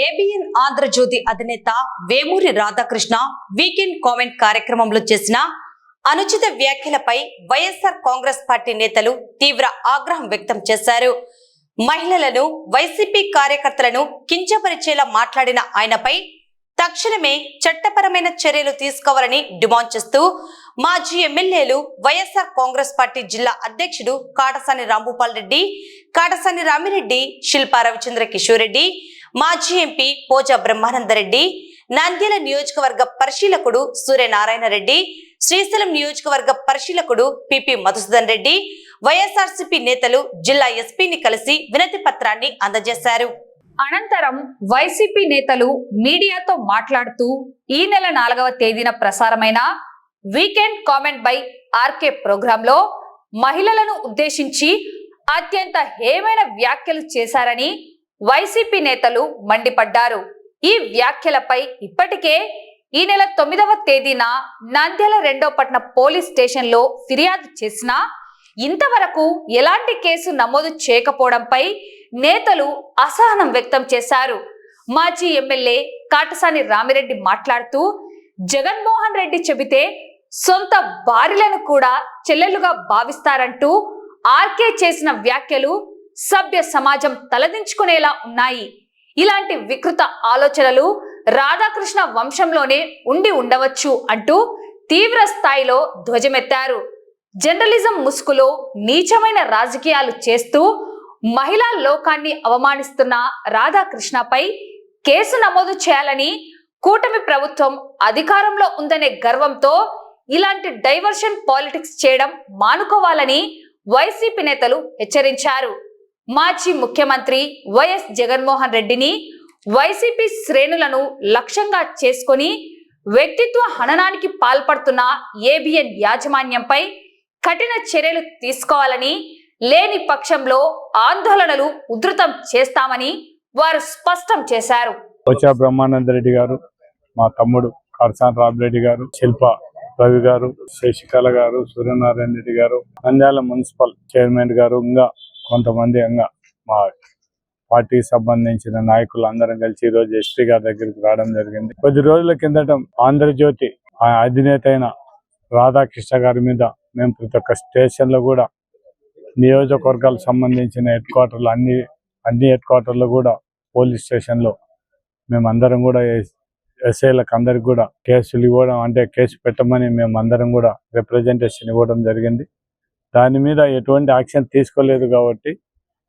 ABN Andhra Jyothi అధినేత Vemuri Radhakrishna weekend comment కార్యక్రమంలో చేసిన అనుచిత వ్యాఖ్యలపై వైఎస్ఆర్ కాంగ్రెస్ పార్టీ నేతలు తీవ్ర ఆగ్రహం వ్యక్తం చేశారు. మహిళలను, వైసీపీ కార్యకర్తలను కించపరిచేలా మాట్లాడిన ఆయనపై తక్షణమే చట్టపరమైన చర్యలు తీసుకోవాలని డిమాండ్ చేస్తూ మాజీ ఎమ్మెల్యేలు వైఎస్ఆర్ కాంగ్రెస్ పార్టీ జిల్లా అధ్యక్షుడు కాటసాని రాంభూపాల్ రెడ్డి, కాటసాని రామిరెడ్డి, శిల్పా రవిచంద్ర కిషోర్ రెడ్డి, మాజీ ఎంపీ పోజా బ్రహ్మానందరెడ్డి, నంద్యాల నియోజకవర్గ పరిశీలకుడు సూర్యనారాయణ రెడ్డి, శ్రీశైలం నియోజకవర్గ పరిశీలకుడు పిపి మధుసూదన్ రెడ్డి, వైఎస్ఆర్సీపీ నేతలు జిల్లా ఎస్పీని కలిసి వినతి పత్రాన్ని అందజేశారు. అనంతరం వైసీపీ నేతలు మీడియాతో మాట్లాడుతూ ఈ నెల 4వ తేదీన ప్రసారమైన వీకెండ్ కామెంట్ బై ఆర్కే ప్రోగ్రాంలో మహిళలను ఉద్దేశించి అత్యంత హేయమైన వ్యాఖ్యలు చేశారని వైసీపీ నేతలు మండిపడ్డారు. ఈ వ్యాఖ్యలపై ఇప్పటికే ఈ నెల 9వ తేదీన నంద్యాల 2వ పట్టణ పోలీస్ స్టేషన్లో ఫిర్యాదు చేసినా ఇంతవరకు ఎలాంటి కేసు నమోదు చేయకపోవడంపై నేతలు అసహనం వ్యక్తం చేశారు. మాజీ ఎమ్మెల్యే కాటసాని రామిరెడ్డి మాట్లాడుతూ జగన్మోహన్ రెడ్డి చెబితే సొంత భార్యలను కూడా చెల్లెలుగా భావిస్తారంటూ ఆర్కే చేసిన వ్యాఖ్యలు సభ్య సమాజం తలదించుకునేలా ఉన్నాయి. ఇలాంటి వికృత ఆలోచనలు రాధాకృష్ణ వంశంలోనే ఉండి ఉండవచ్చు అంటూ తీవ్ర స్థాయిలో ధ్వజమెత్తారు. జర్నలిజం ముసుగులో నీచమైన రాజకీయాలు చేస్తూ మహిళా లోకాన్ని అవమానిస్తున్న రాధాకృష్ణపై కేసు నమోదు చేయాలని కూటమి ప్రభుత్వం అధికారంలో ఉందనే గర్వంతో ఇలాంటి డైవర్షన్ పాలిటిక్స్ చేయడం మానుకోవాలని వైసీపీ నేతలు హెచ్చరించారు. మాజీ ముఖ్యమంత్రి వైఎస్ జగన్మోహన్ రెడ్డిని వైసీపీ శ్రేణులను లక్ష్యంగా చేసుకొని వ్యక్తిత్వ హననానికి పాల్పడుతున్న ఏబిఎన్ యాజమాన్యంపై కఠిన చర్యలు తీసుకోవాలని, లేని పక్షంలో ఆందోళనలు ఉధృతం చేస్తామని వారు స్పష్టం చేశారు. పోచా బ్రహ్మానందరెడ్డి గారు, మా తమ్ముడు కాటసాని రామిరెడ్డి గారు, శిల్ప రవి గారు, శశికళ గారు, సూర్యనారాయణ రెడ్డి గారు, నంద్యాల మున్సిపల్ చైర్మన్ గారు, ఇంకా కొంతమంది మా పార్టీకి సంబంధించిన నాయకులు అందరం కలిసి ఈ రోజు ఎస్పీ గారి దగ్గరికి రావడం జరిగింది. కొద్ది రోజుల కిందట ఆంధ్రజ్యోతి అధినేత అయిన రాధాకృష్ణ గారి మీద మేము ప్రతి ఒక్క స్టేషన్లో కూడా నియోజకవర్గాలకు సంబంధించిన హెడ్ క్వార్టర్లు అన్ని హెడ్ క్వార్టర్లు కూడా పోలీస్ స్టేషన్లో మేమందరం కూడా ఎస్ఐలకు అందరికి కూడా కేసులు ఇవ్వడం, అంటే కేసు పెట్టమని మేము అందరం కూడా రిప్రజెంటేషన్ ఇవ్వడం జరిగింది. దాని మీద ఎటువంటి యాక్షన్ తీసుకోలేదు కాబట్టి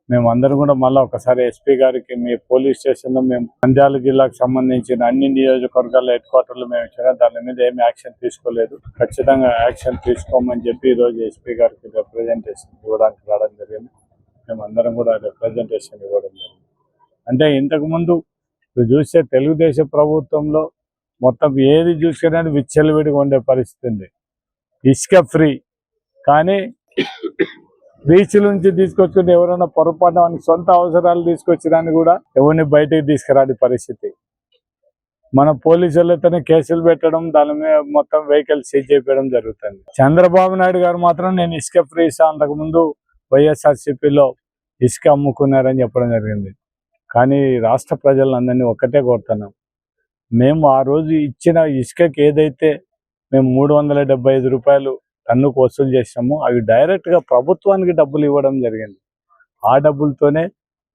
మేము అందరం కూడా మళ్ళీ ఒకసారి ఎస్పీ గారికి మీ పోలీస్ స్టేషన్లో మేము నంద్యాల జిల్లాకు సంబంధించిన అన్ని నియోజకవర్గాల హెడ్ క్వార్టర్లు మేము ఇచ్చినా దాని మీద ఏమి యాక్షన్ తీసుకోలేదు. ఖచ్చితంగా యాక్షన్ తీసుకోమని చెప్పి ఈరోజు ఎస్పీ గారికి రిప్రజెంటేషన్ ఇవ్వడానికి రావడం జరిగింది. మేము అందరం కూడా రిప్రజెంటేషన్ ఇవ్వడం జరిగింది. అంటే ఇంతకుముందు చూస్తే తెలుగుదేశం ప్రభుత్వంలో మొత్తం ఏది చూసుకునే విచ్చలవిడిగా ఉండే పరిస్థితి ఉంది. ఇసుక ఫ్రీ, కానీ బీచ్ నుంచి తీసుకొచ్చుకుంటే ఎవరైనా పొరపాటు సొంత అవసరాలు తీసుకొచ్చడాన్ని కూడా ఎవరిని బయటకు తీసుకురాని పరిస్థితి. మన పోలీసులతోనే కేసులు పెట్టడం, దాని మీద మొత్తం వెహికల్ సీజ్ చేయడం జరుగుతుంది. చంద్రబాబు నాయుడు గారు మాత్రం నేను ఇసుక ఫ్రీ ఇస్తా, అంతకుముందు వైఎస్ఆర్సీపీలో ఇసుక అమ్ముకున్నారని చెప్పడం జరిగింది. కానీ రాష్ట్ర ప్రజలందరినీ ఒక్కటే కోరుతున్నాం, మేము ఆ రోజు ఇచ్చిన ఇసుకకి ఏదైతే మేము 375 రూపాయలు టన్నుకు వసూలు చేసాము, అవి డైరెక్ట్గా ప్రభుత్వానికి డబ్బులు ఇవ్వడం జరిగింది. ఆ డబ్బులతోనే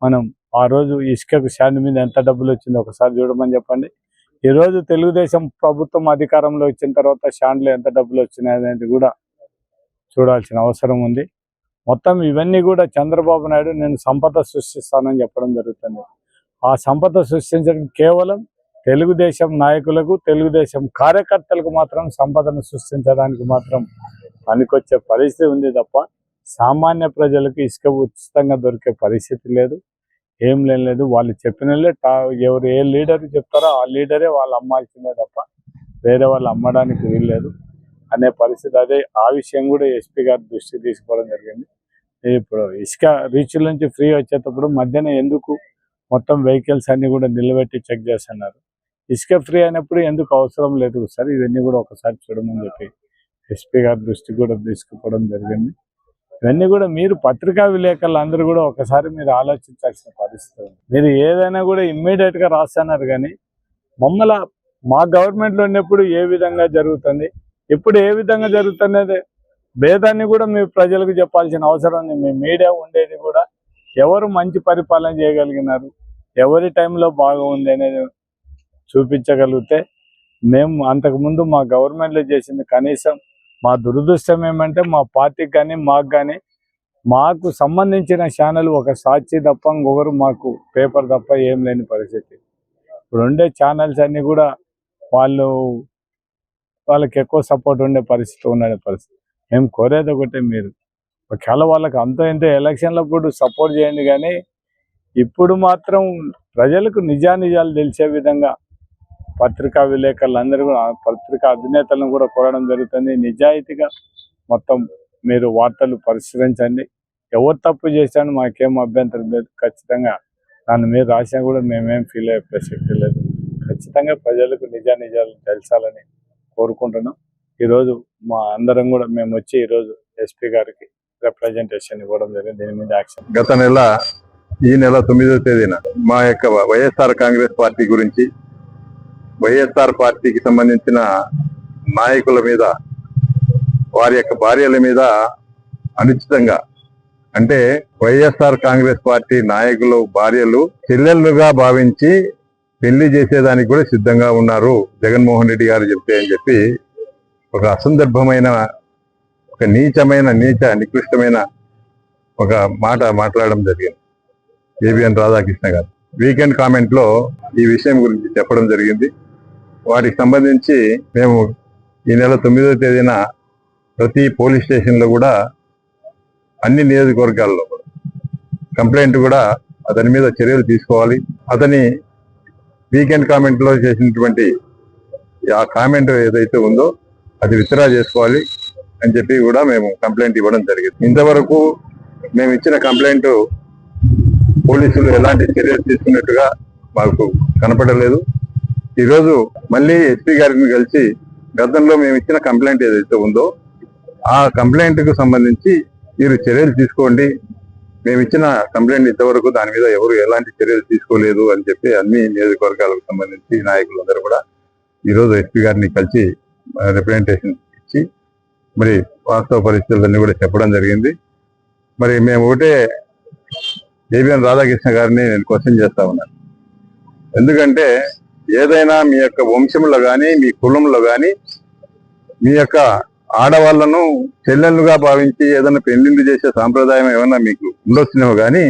మనం ఆ రోజు ఇసుకకు స్టాండ్ మీద ఎంత డబ్బులు వచ్చిందో ఒకసారి చూడమని చెప్పండి. ఈరోజు తెలుగుదేశం ప్రభుత్వం అధికారంలో వచ్చిన తర్వాత స్టాండ్లో ఎంత డబ్బులు వచ్చినాయి అనేది కూడా చూడాల్సిన అవసరం ఉంది. మొత్తం ఇవన్నీ కూడా చంద్రబాబు నాయుడు నేను సంపద సృష్టిస్తానని చెప్పడం జరుగుతుంది. ఆ సంపద సృష్టించడం కేవలం తెలుగుదేశం నాయకులకు, తెలుగుదేశం కార్యకర్తలకు మాత్రం సంపదను సృష్టించడానికి మాత్రం పనికొచ్చే పరిస్థితి ఉంది తప్ప సామాన్య ప్రజలకు ఇసుక ఉచితంగా దొరికే పరిస్థితి లేదు, ఏం లేదు. వాళ్ళు చెప్పినలే ఎవరు ఏ లీడర్ చెప్తారో ఆ లీడరే వాళ్ళు అమ్మాల్సిందే తప్ప వేరే వాళ్ళు అమ్మడానికి వీల్లేదు అనే పరిస్థితి. అదే ఆ విషయం కూడా ఎస్పీ గారి దృష్టికి తీసుకోవడం జరిగింది. ఇప్పుడు ఇసుక రీచ్ నుంచి ఫ్రీ వచ్చేటప్పుడు మధ్యన ఎందుకు మొత్తం వెహికల్స్ అన్ని కూడా నిలబెట్టి చెక్ చేస్తున్నారు? ఇసుక ఫ్రీ అయినప్పుడు ఎందుకు అవసరం లేదు సార్? ఇవన్నీ కూడా ఒకసారి చూడమని చెప్పి ఎస్పీ గారి దృష్టికి కూడా తీసుకుపోవడం జరిగింది. ఇవన్నీ కూడా మీరు పత్రికా విలేకరులు అందరూ కూడా ఒకసారి మీరు ఆలోచించాల్సిన పరిస్థితి ఉంది. మీరు ఏదైనా కూడా ఇమ్మీడియట్ గా రాస్తున్నారు కానీ మమ్మల్ని మా గవర్నమెంట్ లో ఉన్నప్పుడు ఏ విధంగా జరుగుతుంది, ఇప్పుడు ఏ విధంగా జరుగుతున్నది భేదాన్ని కూడా మీరు ప్రజలకు చెప్పాల్సిన అవసరం ఉంది. మీ మీడియా ఉండేది కూడా ఎవరు మంచి పరిపాలన చేయగలిగినారు, ఎవరి టైంలో బాగా ఉంది అనేది చూపించగలిగితే మేము అంతకుముందు మా గవర్నమెంట్లో చేసింది కనీసం మా దురదృష్టం ఏమంటే మా పార్టీకి కానీ మాకు సంబంధించిన ఛానల్ ఒక సాక్షి తప్ప ఇంకొకరు మాకు పేపర్ తప్ప ఏం లేని పరిస్థితి. ఇప్పుడు ఉండే ఛానల్స్ అన్నీ కూడా వాళ్ళకి ఎక్కువ సపోర్ట్ ఉండే పరిస్థితి మేము కోరేది ఒకటే, మీరు ఒకవేళ వాళ్ళకి అంత ఇంత ఎలక్షన్లప్పుడు సపోర్ట్ చేయండి కానీ ఇప్పుడు మాత్రం ప్రజలకు నిజానిజాలు తెలిసే విధంగా పత్రికా విలేకరులందరూ కూడా పత్రికా అధినేతలను కూడా కోరడం జరుగుతుంది. నిజాయితీగా మొత్తం మీరు వార్తలు పరిశీలించండి. ఎవరు తప్పు చేశాను మాకేం అభ్యంతరం లేదు. ఖచ్చితంగా దాని మీద రాసినా కూడా మేమేం ఫీల్ అయ్యే ప్రసక్తి లేదు. ఖచ్చితంగా ప్రజలకు నిజానిజాలు తెలుసాలని కోరుకుంటున్నాం. ఈరోజు మా అందరం కూడా మేము వచ్చి ఈరోజు ఎస్పీ గారికి రిప్రజెంటేషన్ ఇవ్వడం జరిగింది. దీని మీద యాక్షన్ గత నెల ఈ నెల 9వ తేదీన మా యొక్క వైఎస్ఆర్ కాంగ్రెస్ పార్టీ గురించి, వైఎస్ఆర్ పార్టీకి సంబంధించిన నాయకుల మీద, వారి యొక్క భార్యల మీద అనుచితంగా, అంటే వైఎస్ఆర్ కాంగ్రెస్ పార్టీ నాయకులు భార్యలు చెల్లెళ్ళుగా భావించి పెళ్లి చేసేదానికి కూడా సిద్ధంగా ఉన్నారు జగన్మోహన్ రెడ్డి గారు చెప్తే అని చెప్పి ఒక అసందర్భమైన, ఒక నికృష్టమైన ఒక మాట మాట్లాడడం జరిగింది ఏబిఎన్ రాధాకృష్ణ గారు. వీకెండ్ కామెంట్ లో ఈ విషయం గురించి చెప్పడం జరిగింది. వాటికి సంబంధించి మేము ఈ నెల 9వ తేదీన ప్రతి పోలీస్ స్టేషన్ లో కూడా అన్ని నియోజకవర్గాల్లో కంప్లైంట్ కూడా అతని మీద చర్యలు తీసుకోవాలి. అతని వీకెండ్ కామెంట్ లో చేసినటువంటి ఆ కామెంట్ ఏదైతే ఉందో అది విత్డ్రా చేసుకోవాలి అని చెప్పి కూడా మేము కంప్లైంట్ ఇవ్వడం జరిగింది. ఇంతవరకు మేము ఇచ్చిన కంప్లైంట్ పోలీసులు ఎలాంటి చర్యలు తీసుకున్నట్టుగా మాకు కనపడలేదు. ఈరోజు మళ్ళీ ఎస్పీ గారిని కలిసి గతంలో మేము ఇచ్చిన కంప్లైంట్ ఏదైతే ఉందో ఆ కంప్లైంట్ కు సంబంధించి మీరు చర్యలు తీసుకోండి, మేము ఇచ్చిన కంప్లైంట్ ఇంతవరకు దాని మీద ఎవరు ఎలాంటి చర్యలు తీసుకోలేదు అని చెప్పి అన్ని నియోజకవర్గాలకు సంబంధించి నాయకులందరూ కూడా ఈరోజు ఎస్పీ గారిని కలిసి రిప్రజెంటేషన్ ఇచ్చి మరి వాస్తవ పరిస్థితులన్నీ కూడా చెప్పడం జరిగింది. మరి మేము ఒకటే ఏబిఎన్ రాధాకృష్ణ గారిని నేను క్వశ్చన్ చేస్తా ఉన్నాను. ఎందుకంటే ఏదైనా మీ యొక్క వంశంలో కానీ మీ కులంలో కానీ మీ యొక్క ఆడవాళ్లను చెల్లెళ్ళుగా భావించి ఏదైనా పెళ్లిళ్ళు చేసే సాంప్రదాయం ఏమన్నా మీకు ఉండొచ్చునేమో కానీ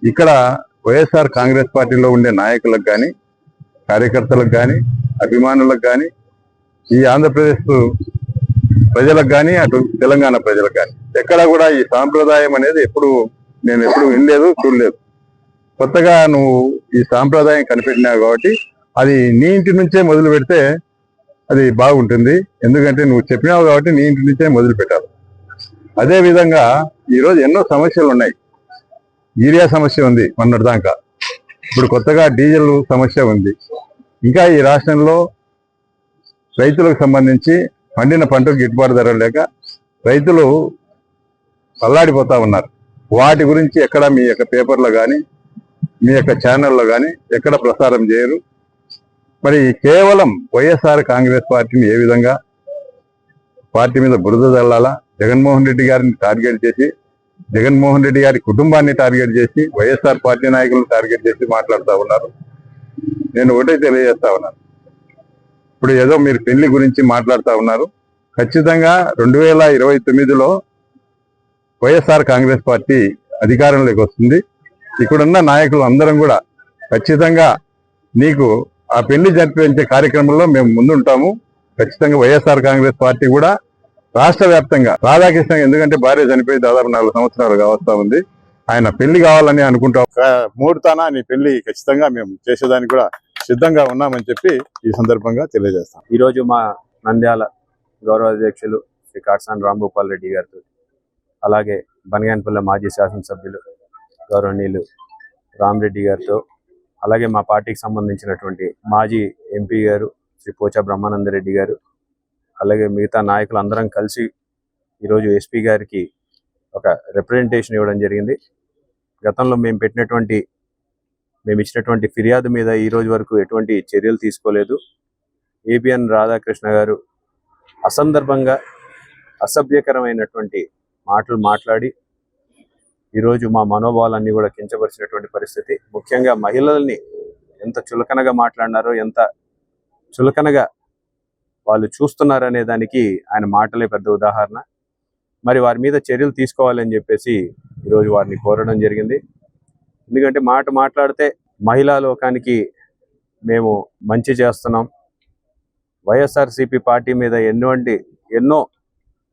ఇక్కడ వైఎస్ఆర్ కాంగ్రెస్ పార్టీలో ఉండే నాయకులకు కానీ, కార్యకర్తలకు కానీ, అభిమానులకు కానీ, ఈ ఆంధ్రప్రదేశ్ ప్రజలకు కానీ, అటు తెలంగాణ ప్రజలకు కానీ ఎక్కడ కూడా ఈ సాంప్రదాయం అనేది నేను ఎప్పుడు వినలేదు, చూడలేదు. కొత్తగా నువ్వు ఈ సాంప్రదాయం కనిపెట్టినావు కాబట్టి అది నీ ఇంటి నుంచే మొదలు పెడితే అది బాగుంటుంది. ఎందుకంటే నువ్వు చెప్పినావు కాబట్టి నీ ఇంటి నుంచే మొదలు పెట్టాలి. అదే విధంగా ఈరోజు ఎన్నో సమస్యలు ఉన్నాయి. యూరియా సమస్య ఉంది మొన్నటిదాకా, ఇప్పుడు కొత్తగా డీజిల్ సమస్య ఉంది. ఇంకా ఈ రాష్ట్రంలో రైతులకు సంబంధించి పండిన పంటకు గిట్టుబాటు ధర లేక రైతులు అల్లాడిపోతా ఉన్నారు. వాటి గురించి ఎక్కడ మీ యొక్క పేపర్లో కానీ మీ యొక్క ఛానల్లో కానీ ఎక్కడ ప్రసారం చేయరు. మరి కేవలం వైఎస్ఆర్ కాంగ్రెస్ పార్టీని ఏ విధంగా పార్టీ మీద బురద చల్లాలా, జగన్మోహన్ రెడ్డి గారిని టార్గెట్ చేసి, జగన్మోహన్ రెడ్డి గారి కుటుంబాన్ని టార్గెట్ చేసి, వైఎస్ఆర్ పార్టీ నాయకులను టార్గెట్ చేసి మాట్లాడుతూ ఉన్నారు. నేను ఒకటే తెలియజేస్తా ఉన్నాను. ఇప్పుడు ఏదో మీరు పెళ్లి గురించి మాట్లాడుతూ ఉన్నారు. ఖచ్చితంగా 2029లో వైఎస్ఆర్ కాంగ్రెస్ పార్టీ అధికారంలోకి వస్తుంది. ఇక్కడున్న నాయకులు అందరం కూడా ఖచ్చితంగా నీకు ఆ పెళ్లి జరిపించే కార్యక్రమంలో మేము ముందుంటాము. ఖచ్చితంగా వైఎస్ఆర్ కాంగ్రెస్ పార్టీ కూడా రాష్ట్ర వ్యాప్తంగా రాధాకృష్ణ, ఎందుకంటే భార్య చనిపోయి దాదాపు 4 సంవత్సరాలు కావస్తా ఉంది, ఆయన పెళ్లి కావాలని అనుకుంటాం. ముహూర్తాన నీ పెళ్లి ఖచ్చితంగా మేము చేసేదానికి కూడా సిద్ధంగా ఉన్నామని చెప్పి ఈ సందర్భంగా తెలియజేస్తాం. ఈరోజు మా నంద్యాల గౌరవ అధ్యక్షులు శ్రీ కాట్సాని రాంభూపాల్ రెడ్డి గారితో, అలాగే బనగానపల్లె మాజీ శాసనసభ్యులు గౌరవనీయులు రామరెడ్డి గారితో, అలాగే మా పార్టీకి సంబంధించినటువంటి మాజీ ఎంపీ గారు శ్రీ పోచా బ్రహ్మానందరెడ్డి గారు, అలాగే మిగతా నాయకులు అందరం కలిసి ఈరోజు ఎస్పీ గారికి ఒక రిప్రజెంటేషన్ ఇవ్వడం జరిగింది. గతంలో మేము ఇచ్చినటువంటి ఫిర్యాదు మీద ఈ రోజు వరకు ఎటువంటి చర్యలు తీసుకోలేదు. ఏబిఎన్ రాధాకృష్ణ గారు అసందర్భంగా అసభ్యకరమైనటువంటి మాటలు మాట్లాడి ఈరోజు మా మనోభావాలన్నీ కూడా కించపరిచినటువంటి పరిస్థితి. ముఖ్యంగా మహిళల్ని ఎంత చులకనగా మాట్లాడినారో, ఎంత చులకనగా వాళ్ళు చూస్తున్నారనే దానికి ఆయన మాటలే పెద్ద ఉదాహరణ. మరి వారి మీద చర్యలు తీసుకోవాలని చెప్పేసి ఈరోజు వారిని కోరడం జరిగింది. ఎందుకంటే మాట్లాడితే మహిళా లోకానికి మేము మంచి చేస్తున్నాం, వైఎస్ఆర్సీపీ పార్టీ మీద ఎన్నో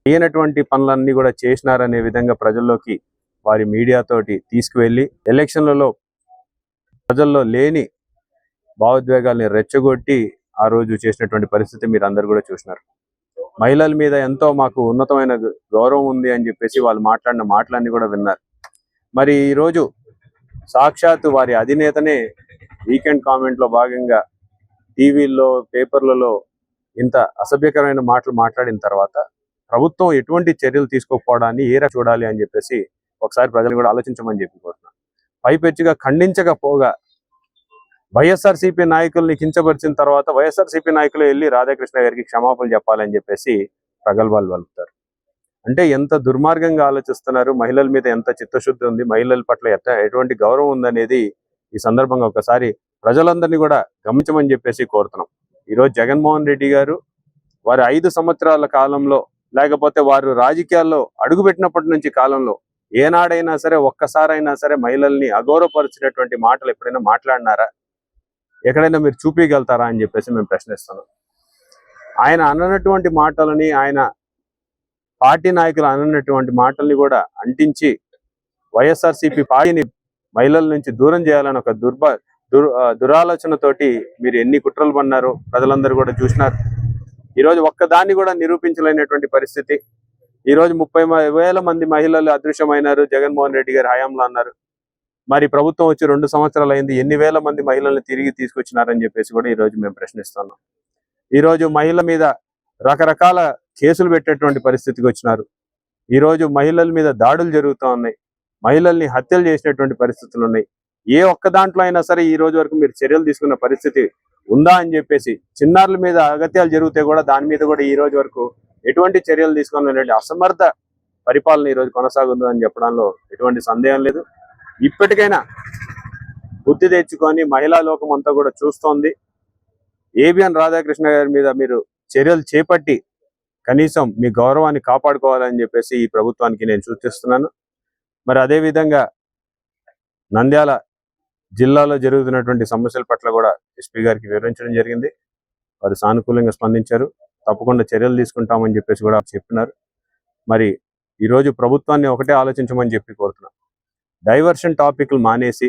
చేయనటువంటి పనులన్నీ కూడా చేసినారనే విధంగా ప్రజల్లోకి వారి మీడియాతోటి తీసుకువెళ్ళి ఎలక్షన్లలో ప్రజల్లో లేని భావోద్వేగాల్ని రెచ్చగొట్టి ఆ రోజు చేసినటువంటి పరిస్థితి మీరు అందరు కూడా చూసినారు. మహిళల మీద ఎంతో మాకు ఉన్నతమైన గౌరవం ఉంది అని చెప్పేసి వాళ్ళు మాట్లాడిన మాటలన్నీ కూడా విన్నారు. మరి ఈరోజు సాక్షాత్తు వారి అధినేతనే వీకెండ్ కామెంట్లో భాగంగా టీవీల్లో, పేపర్లలో ఇంత అసభ్యకరమైన మాటలు మాట్లాడిన తర్వాత ప్రభుత్వం ఎటువంటి చర్యలు తీసుకోకపోవడాన్ని ఏరా చూడాలి అని చెప్పేసి ఒకసారి ప్రజలు కూడా ఆలోచించమని చెప్పి కోరుతున్నాను. పైపెచ్చిగా ఖండించకపోగా వైఎస్ఆర్సీపీ నాయకుల్ని కించపరిచిన తర్వాత వైఎస్ఆర్సీపీ నాయకులు వెళ్ళి రాధాకృష్ణ గారికి క్షమాపణలు చెప్పాలని చెప్పేసి ప్రగల్భాలు పలుకుతారు. అంటే ఎంత దుర్మార్గంగా ఆలోచిస్తున్నారు, మహిళల మీద ఎంత చిత్తశుద్ధి ఉంది, మహిళల పట్ల ఎటువంటి గౌరవం ఉందనేది ఈ సందర్భంగా ఒకసారి ప్రజలందరినీ కూడా గమనించమని చెప్పేసి కోరుతున్నాం. ఈరోజు జగన్మోహన్ రెడ్డి గారు వారి 5 సంవత్సరాల కాలంలో, లేకపోతే వారు రాజకీయాల్లో అడుగుపెట్టినప్పటి నుంచి కాలంలో ఏనాడైనా సరే, ఒక్కసారైనా సరే మహిళల్ని అగౌరవపరిచినటువంటి మాటలు ఎప్పుడైనా మాట్లాడినారా? ఎక్కడైనా మీరు చూపించగలుగుతారా అని చెప్పేసి మేము ప్రశ్నిస్తున్నాం. ఆయన అన్నటువంటి మాటలని, ఆయన పార్టీ నాయకులు అన్నటువంటి మాటల్ని కూడా అంటించి వైఎస్ఆర్సీపీ పార్టీని మహిళల నుంచి దూరం చేయాలని ఒక దురాలోచనతోటి మీరు ఎన్ని కుట్రలు పన్నారు ప్రజలందరూ కూడా చూసినారు. ఈరోజు ఒక్కదాన్ని కూడా నిరూపించలేనటువంటి పరిస్థితి. ఈరోజు 30,000 మంది మహిళలు అదృశ్యమైనారు జగన్మోహన్ రెడ్డి గారి హయాంలో అన్నారు. మరి ప్రభుత్వం వచ్చి 2 సంవత్సరాలు అయింది, ఎన్ని వేల మంది మహిళల్ని తిరిగి తీసుకొచ్చినారని చెప్పేసి కూడా ఈరోజు మేము ప్రశ్నిస్తున్నాం. ఈరోజు మహిళల మీద రకరకాల కేసులు పెట్టేటువంటి పరిస్థితికి వచ్చినారు. ఈరోజు మహిళల మీద దాడులు జరుగుతూ ఉన్నాయి, మహిళల్ని హత్యలు చేసినటువంటి పరిస్థితులు ఉన్నాయి. ఏ ఒక్క దాంట్లో అయినా సరే ఈ రోజు వరకు మీరు చర్యలు తీసుకున్న పరిస్థితి ఉందా అని చెప్పేసి, చిన్నారుల మీద అగత్యాలు జరిగితే కూడా దాని మీద కూడా ఈ రోజు వరకు ఎటువంటి చర్యలు తీసుకున్నటువంటి అసమర్థ పరిపాలన ఈరోజు కొనసాగుంది అని చెప్పడంలో ఎటువంటి సందేహం లేదు. ఇప్పటికైనా బుద్ధి తెచ్చుకొని మహిళా లోకం అంతా కూడా చూస్తోంది. ఏబిఎన్ రాధాకృష్ణ గారి మీద మీరు చర్యలు చేపట్టి కనీసం మీ గౌరవాన్ని కాపాడుకోవాలని చెప్పేసి ఈ ప్రభుత్వానికి నేను సూచిస్తున్నాను. మరి అదేవిధంగా నంద్యాల జిల్లాలో జరుగుతున్నటువంటి సమస్యల పట్ల కూడా ఎస్పీ గారికి వివరించడం జరిగింది. వారు సానుకూలంగా స్పందించారు, తప్పకుండా చర్యలు తీసుకుంటామని చెప్పేసి కూడా చెప్పినారు. మరి ఈరోజు ప్రభుత్వాన్ని ఒకటే ఆలోచించమని చెప్పి కోరుతున్నాం. డైవర్షన్ టాపిక్లు మానేసి,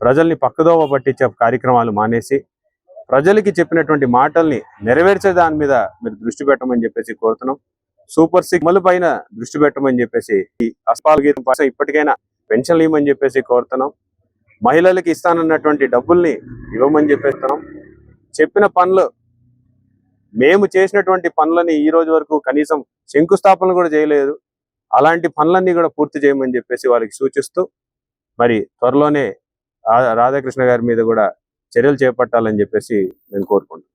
ప్రజల్ని పక్కదోవ పట్టించే కార్యక్రమాలు మానేసి, ప్రజలకి చెప్పినటువంటి మాటల్ని నెరవేర్చే దాని మీద మీరు దృష్టి పెట్టమని చెప్పేసి కోరుతున్నాం. సూపర్ 6 పైన దృష్టి పెట్టమని చెప్పేసి, ఈ అస్పాల గీతం కోసం ఇప్పటికైనా పెన్షన్లు ఇవ్వమని చెప్పేసి కోరుతున్నాం. మహిళలకి ఇస్తానన్నటువంటి డబ్బుల్ని ఇవ్వమని చెప్పేస్తున్నాం. చెప్పిన పనులు, మేము చేసినటువంటి పనులని ఈ రోజు వరకు కనీసం శంకుస్థాపనలు కూడా చేయలేదు, అలాంటి పనులన్నీ కూడా పూర్తి చేయమని చెప్పేసి వాళ్ళకి సూచిస్తూ, మరి త్వరలోనే రాధాకృష్ణ గారి మీద కూడా చర్యలు చేపట్టాలని చెప్పేసి నేను కోరుకుంటున్నాను.